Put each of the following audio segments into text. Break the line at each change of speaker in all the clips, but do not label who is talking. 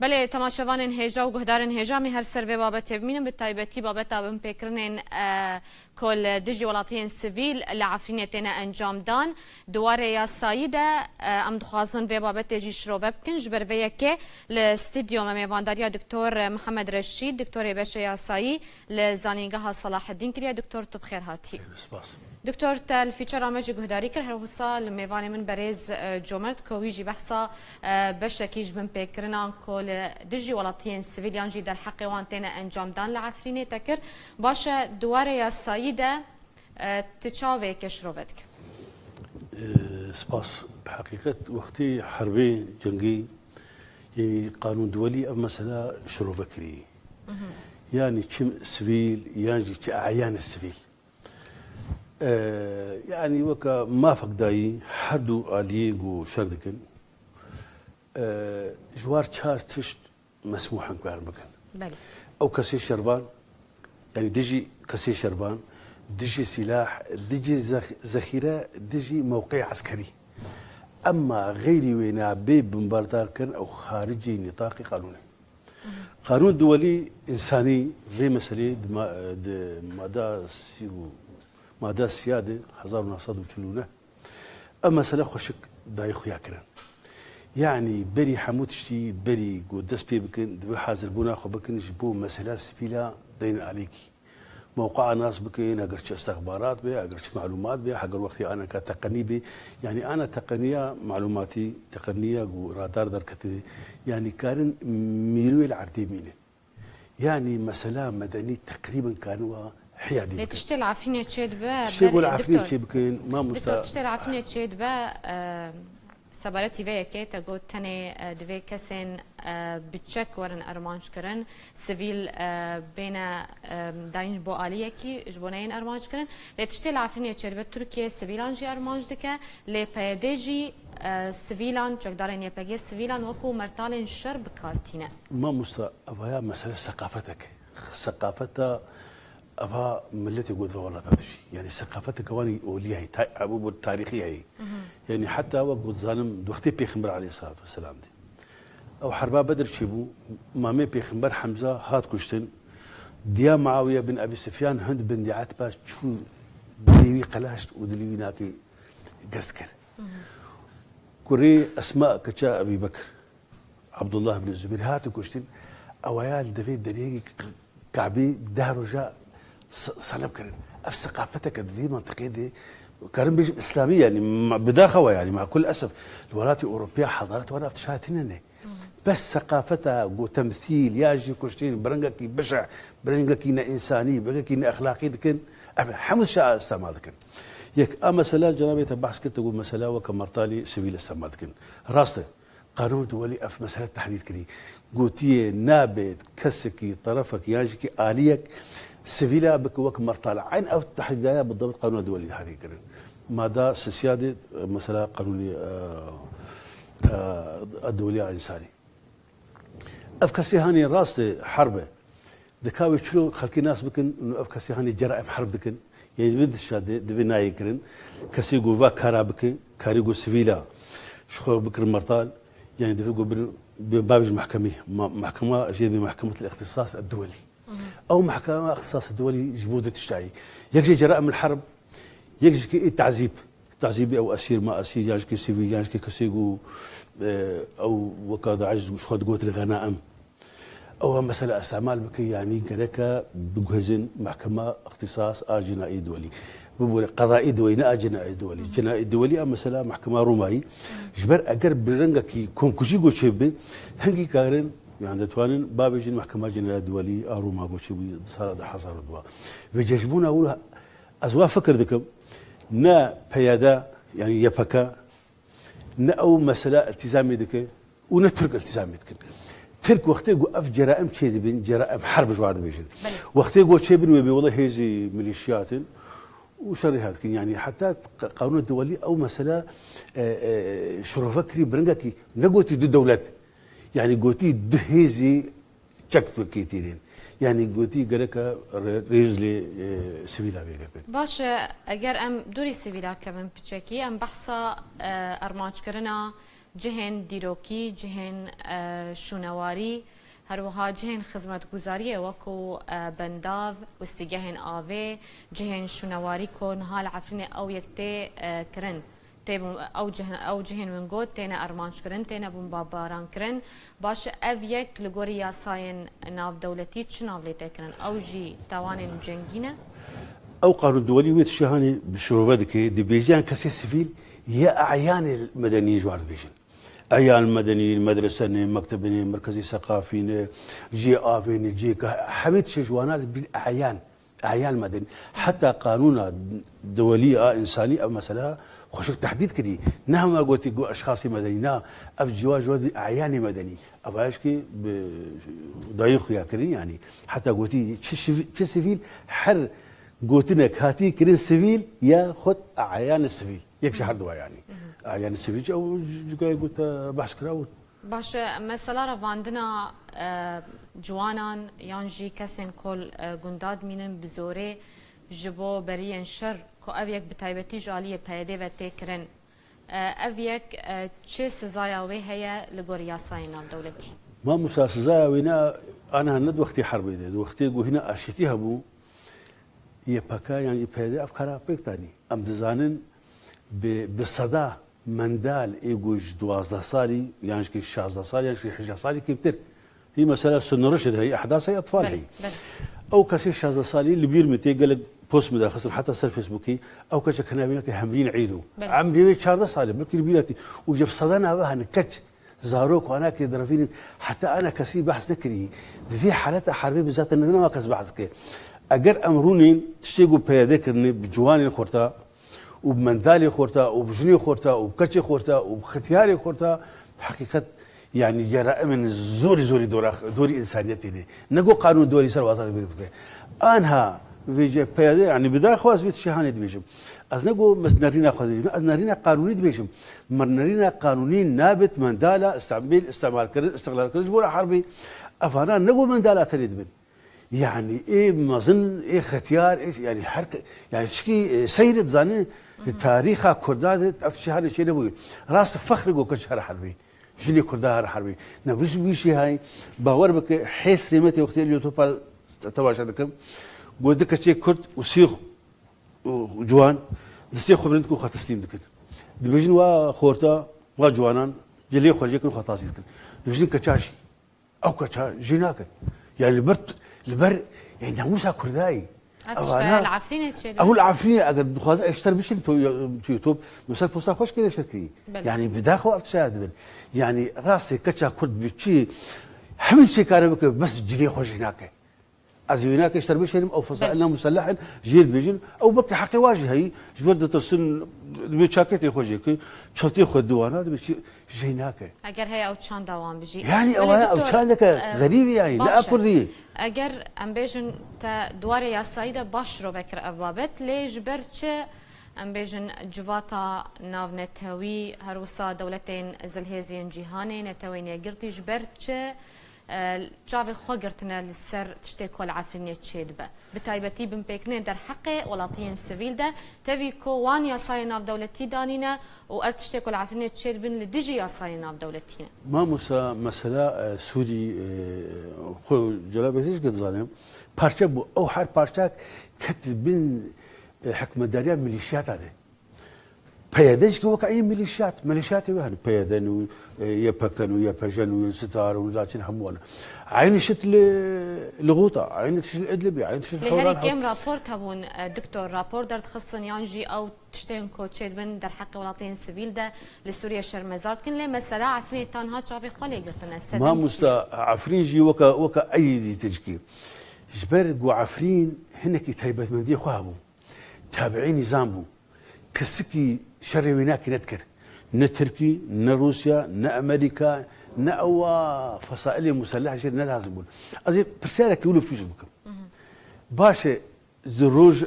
بله تماشاوان هجا و گهدارن هجا می هر سر بابت ببینم بالتایبتی بابت ابن پیکرنن کل دجی ولاتین سیویل لعفرینتنا انجام دان دواره یا سایده ام دخوازن و بابت جی شروع بکن جبر ویا که لاستودیو میوانداریا دکتور محمد رشید دکتور بشه یا سایی لزانینگاه صلاح الدین کریا دکتور تو بخیر هاتی دكتور تال فيتشر عمجي جهداري كره وصل ميفاني من بريز جومرت كويجي بحصة بشكيج بن بيكرنا كل دجي ولاتين سيفيليان جي در حقي وانتنا انجام دان لعفريني تكر باشا دوارة يا سايدة تشاوي كشروبتك
سباس بحقيقة وقتي حربي جنگي يعني قانون دولي أو مسألة شروع بكري يعني كم سيفيل يعني كأعيان السيفيل يعني وكا ما فقداي حدو آليق وشردكن جوار شار تشت مسموحا كوار بكن
بلي
أو كسي شربان يعني دجي كسي شربان دجي سلاح دجي ذخيرة دجي موقع عسكري أما غيري وينا بيب مباردار كان أو خارجي نطاق قانوني قانون دولي إنساني في مسألة ماده سياده 1940 اما سلا خوشك داي خويا كران يعني بري حموتشتي بري قدس بي بكن دبي حاضر بونا خو بكن جبو مساله سفيله دين عليكي موقع ناس بكين اقرش استخبارات بي اقرش معلومات بي حق الوقت انا كتقني بي يعني انا تقنيه معلوماتي تقنيه رادار دركتي يعني كان ميلو العرتيمينه يعني مساله مدني تقريبا كانوا حيادي
لا تشتغل عفينة تشيد با
تشتغل عفينة تشيد بكين ما
دكتور تشتغل عفينة تشيد با سبارتي فيا كيتا قلت تاني دوي كسين بتشك ورن أرمانش كرن سيفيل بين داين بو آلية كي جبونين أرمانش كرن لا تشتغل عفينة تشيد با تركيا سيفيلان جي أرمانش دكا لا بيدجي سيفيلان جقدارين يبقى سيفيلان وكو مرتالين شرب كارتينا
ما أفايا مسألة ثقافتك ثقافتها أبها ملتي قد والله تدشي يعني ثقافتك كواني أولية هي أبو تاريخية هي يعني حتى وقت ظالم دوختي بيخمر عليه الصلاة والسلام دي أو حربا بدر شيبو مامي بيخمر حمزة هات كشتن ديا معاوية بن أبي سفيان هند بن دي عتبة شو دليوي قلاش ودليوي ناكي قسكر كوري أسماء كتشا أبي بكر عبد الله بن الزبير هات كشتن أويال دفيد دليوي كعبي دهر جاء صلب كرن في ثقافتك في منطقه دي كان بيجي اسلاميه يعني بداخوه يعني مع كل اسف الولايات الاوروبيه حضارات وانا افتشاتنا بس ثقافتها وتمثيل ياجي كشتين برنجكي بشع برنجكي انساني برنجكي اخلاقي دكن حمد شاء استعمال دكن يك اما مساله جنابي تبحث كنت تقول مساله وكمرتالي سبيل استعمال دكن راسته قانون دولي في مساله تحديد كذي قوتيه نابت كسكي طرفك ياجيكي اليك سيفيلا بك وك مرتال عين او تحديدها بالضبط قانون الدولي هذه كرن ماذا سياده مساله قانوني الدولي الانساني افكاسي هاني راس حربه دكاوي شلو خلكي ناس بكن انه افكاسي هاني جرائم حرب دكن يعني بنت الشاده دبناي كرن كسي جوفا كارا بك كاريغو سيفيلا شخو بكر مرتال يعني دفقوا بباب المحكمة محكمة جديدة محكمة الاختصاص الدولي أو محكمة اختصاص الدولي جبودة الشاي يجي جرائم الحرب يجي تعذيب تعذيبي أو أسير ما أسير يجي سيفيل يجي كسيجو أو وكذا عجز وش خد قوة الغنائم أو مسألة استعمال بكي يعني كركة بجهزن محكمة اختصاص جنائي دولي قضائي دولي نا جنائي دولي جنائي دولي أما مثلا محكمة روماي جبر أجر برنجكي كون كشي قوشيب هنجي كارن يعني توانن بابجين محكمة جنائي دولي روما قوشيب صار ده حصار دوا بيجبونا أقولها أزوا فكر ذكم نا بيادا يعني يفكا نا أو مسألة التزامي ذك ونترك التزامي ذك ترك وقتي قف جرائم كذي بين جرائم حرب جواد بيجين وقتي قو شيء بين والله هيزي ميليشيات وشري هذا يعني حتى قانون الدولي او مساله شروفكري برنجكي نقوتي دو دولات يعني قوتي دهيزي تشك كيتيرين يعني قوتي قالك ريزلي سيفيلا بيقبل
باش اگر ام دوري سيفيلا كمان بتشكي ام بحثا ارماج كرنا جهن دیروکی جهن شونواری هروها جهن خدمت گزاری وکو بنداو وستیگهن آوه جهن شونواری کن حال عفرین او یکته کرن او جهن من گود تینا ارمانش کرن تینا بمباباران کرن باش او یک لگوری یاساین ناو دولتی چه ناو لیته کرن او جی توان جنگینه
او قانون دولي ويت شهاني بالشروط كي دي بيجان كسي سيفيل يا اعيان المدنيين جوار بيجن اعيان المدنيين مدرسه مكتب مركزي ثقافي جي افين جي حميد شجوانات بالاعيان اعيان المدني حتى قانون دولي انساني او مثلا خوش تحديد كدي نهما قلت اشخاص مدنيين اف جواز اعيان مدني اباش كي ضيق يا كريم يعني حتى قلت سيفيل حر قوتنا كاتي كرين سيفيل ياخذ اعيان السيفيل يكشف حدوا يعني اعيان السيفيل او جاي قلت بحث كراوت
باش مثلا رواندنا جوانان يانجي كسن كل قنداد مينن بزوري جبو بريان شر كو اويك بتايبتي جاليه بيدي و تكرن اويك تشي سزايا وي هي لغوريا ساينا دولتي
ما مسا سزايا وينا انا هند وقتي حربي دي وقتي هنا اشتيها بو يبكا يعني بيدي افكار بيكتاني ام دزانن بصدا مندال ايجوج 12 صالي يعني كي 16 صالي يعني كي 11 صالي كبتر في مساله سن رشد هي احداث هي اطفال هي او كسي 16 صالي اللي بيرمتي قال لك بوست مداخل حتى صار فيسبوكي او كش كنا بينك همين عيدو عم بيجي 16 صالي ممكن بيلاتي وجب صدانا بها نكتش زاروك وانا كي درفين حتى انا كسي بحث ذكري في حالات حربيه بالذات ان انا ما كس بحث كي اگر امروني تشتيقوا بياده كرني بجواني خورتا وبمندالي خورتا وبجني خورتا وبكتشي خورتا وبختياري خورتا بحقيقه يعني جرائم زوري دوري انسانيتي دي نقول قانون دولي سر واساس انها بيجي بياده يعني بدا خواص بيت شهانه بيجم از نقول مسنرينا خذ از نرينا قانوني بيجم مرنرينا قانوني نابت مندالا استعمال استغلال جبور حربي افانا نقول مندالا تريد يعني ايه مظن ايه ختيار ايش يعني حركه يعني شكي سيرت زاني تاريخها كرداد افشهر شيء نبوي راس فخر جو كشهر حربي جلي كردار حربي نبش بيشي هاي باور بك حيث ريمتي وقت اليوتيوب تواجدكم قلت شيء كرد وسيخ وجوان دسيخ خبرتكم خاتسليم دكن دبجن وخورتا وجوانان جلي خوجيكن خاطاسيكن دبجن كشاشي او كشا جيناك يعني البر يعني ناموسها كرداي
العفرينه
او العفرينه اگر دخواز اشتر بشي يوتيوب مثلا بوستا خوش كده شكلي يعني بداخو افتشاد يعني راسي كتشا كرد بشي حمل شي كاربك بس جلي خوش هناك از هناك اشتر بشي او فصائلنا مسلح جيل بيجن او بك حقي واجه هي جبرده تسن بشاكتي خوجيك شرطي خد دوانات بشي هناك
اگر هي او تشان دوام بيجي
يعني او تشان لك غريب يعني لا كردي
اگر ام بيجن تا دوار يا سعيده باش رو بكر ابابت لي جبرتش ام بيجن جواتا ناو نتوي هروسا دولتين زلهيزين جيهاني نتوي نيغرتي جبرتش جاوي خوغرتنا للسر تشتي كل عفرينية تشيدبه بتايبتي بمبيكنين در حق ولاتين سيفيل ده تبي كوان يا صاينا في دولتي دانينا وقت تشتي كل عفرينية تشيدبن لديجي يا صاينا في دولتينا
ما موسى مسألة سوري خو جلابيش قد ظالم بارشا بو او حر بارشاك كتبين حكم داريا ميليشيات هذا بيادش كوك اي ميليشيات وهن بيادن يبكن ويبجن وينستار وذاتين همون عين شت لغوطه عين شت الادلبي عين شت
الحوار لهذه كم رابور تبون دكتور رابور در تخصن يانجي او تشتين كوتشيد بن در حق ولاطين سيفيل ده لسوريا شرمزارت كن لي مساله عفرين تانها تشافي خلي قلتنا
ما مستا عفرين جي وكا اي تجكي جبر جو عفرين هنك تهيبت من دي خوابو تابعين نظامبو كسكي شر ويناك نذكر نا تركي نا روسيا نا امريكا نا او فصائل مسلحه شيء لازم نقول ازي برساله كيقولوا بشوش بكم باشا زروج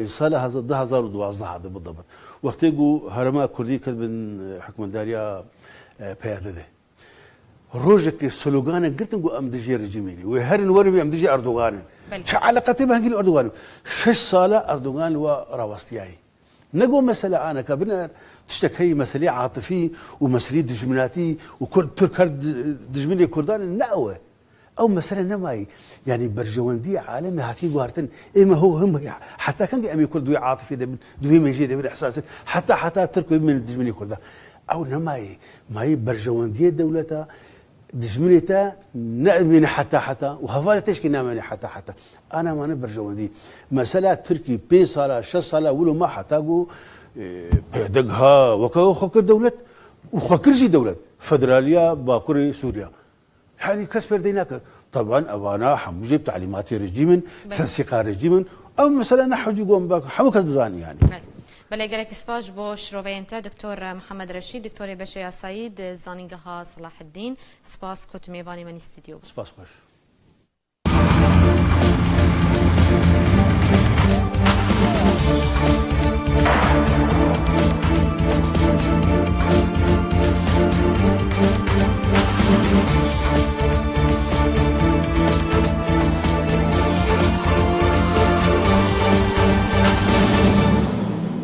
صالح 2012 هذا بالضبط وقت يجوا هرما كردي كتب حكم داريا بياده روجك سلوغان قلت نقول ام دجي رجيميني وهرن وربي ام دجي اردوغان علاقتي بها اردوغان 6 صاله اردوغان وراوستياي نقول مسألة أنا كبنا تشتكي مسألة عاطفية ومسألة دجمناتي وكل ترك دجمني كردان نقوى او مسألة نماي يعني برجواندي عالمي هاتي قارتن اما هو هم حتى كان امي كردوي عاطفي دوي ميجي دوي احساس حتى ترك من دجمني كردان او نماي ماي برجواندي دولتها دجمنيتا نأمن حتى وهفالة تشكي نأمن حتى أنا ما نبرجوندي مسألة تركي 5 سالة 6 سالة ولو ما حتاجو دقها وكو خك الدولة وخكرجي دولة فدرالية باكوري سوريا يعني كسبر ديناك طبعا أبانا حموجب تعليمات رجيم تنسيق رجيم أو مثلا نحو جوم باك حموك الزاني يعني
بله گلک سپاس بو شروعینت دکتر محمد رشید دکتر بشیا سعید زانینگاه صلاح الدین سپاس کت میوانی من استودیو
سپاس باش